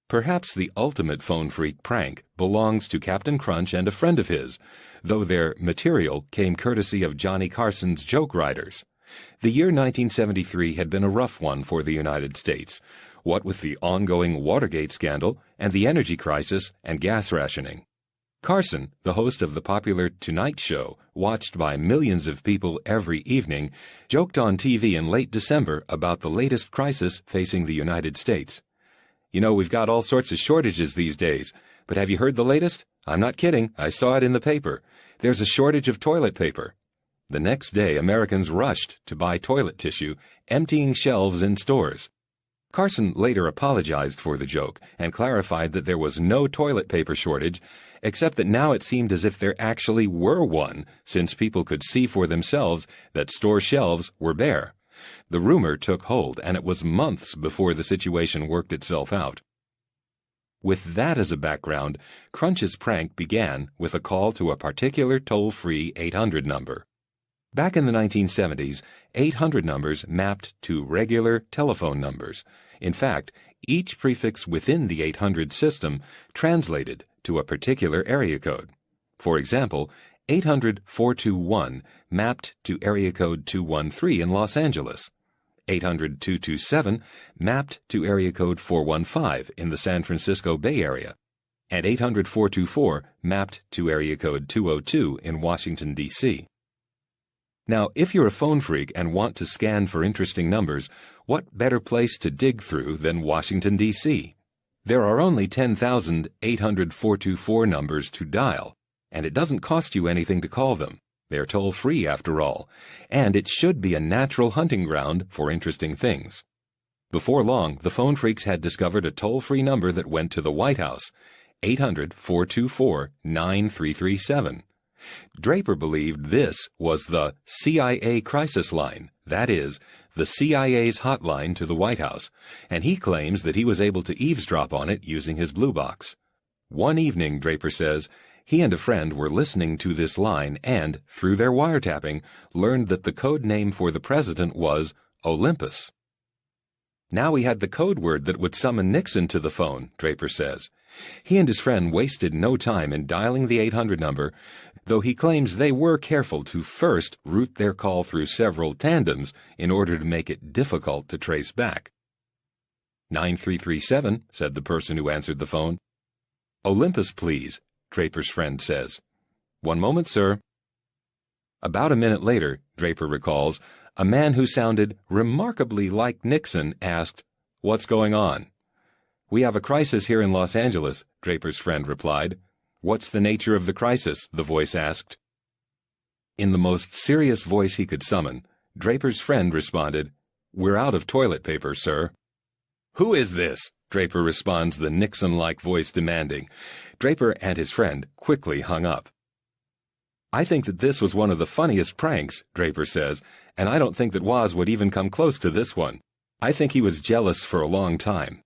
Perhaps the ultimate phone freak prank belongs to Captain Crunch and a friend of his, though their material came courtesy of Johnny Carson's joke writers. The year 1973 had been a rough one for the United States, what with the ongoing Watergate scandal and the energy crisis and gas rationing. Carson, the host of the popular Tonight Show, watched by millions of people every evening, joked on TV in late December about the latest crisis facing the United States. "You know, we've got all sorts of shortages these days, but have you heard the latest? I'm not kidding, I saw it in the paper. There's a shortage of toilet paper." The next day, Americans rushed to buy toilet tissue, emptying shelves in stores. Carson later apologized for the joke and clarified that there was no toilet paper shortage, except that now it seemed as if there actually were one, since people could see for themselves that store shelves were bare. The rumor took hold, and it was months before the situation worked itself out. With that as a background, Crunch's prank began with a call to a particular toll-free 800 number. Back in the 1970s, 800 numbers mapped to regular telephone numbers. In fact, each prefix within the 800 system translated to a particular area code. For example, 800-421 mapped to area code 213 in Los Angeles. 800-227 mapped to area code 415 in the San Francisco Bay Area. And 800-424 mapped to area code 202 in Washington, D.C. Now, if you're a phone freak and want to scan for interesting numbers, what better place to dig through than Washington, D.C.? There are only 10,000 800-424 numbers to dial, and it doesn't cost you anything to call them. They're toll-free after all, and it should be a natural hunting ground for interesting things. Before long, the phone freaks had discovered a toll-free number that went to the White House, 800-424-9337. Draper believed this was the CIA crisis line, that is, the CIA's hotline to the White House, and he claims that he was able to eavesdrop on it using his blue box. One evening, Draper says, he and a friend were listening to this line and, through their wiretapping, learned that the code name for the president was Olympus. Now he had the code word that would summon Nixon to the phone, Draper says. He and his friend wasted no time in dialing the 800 number, though he claims they were careful to first route their call through several tandems in order to make it difficult to trace back. 9337, said the person who answered the phone. Olympus, please, Draper's friend says. One moment, sir. About a minute later, Draper recalls, a man who sounded remarkably like Nixon asked, "What's going on?" "We have a crisis here in Los Angeles," Draper's friend replied. "What's the nature of the crisis?" the voice asked. In the most serious voice he could summon, Draper's friend responded, "We're out of toilet paper, sir." "Who is this?" Draper responds, the Nixon-like voice demanding. Draper and his friend quickly hung up. "I think that this was one of the funniest pranks," Draper says, "and I don't think that Woz would even come close to this one. I think he was jealous for a long time.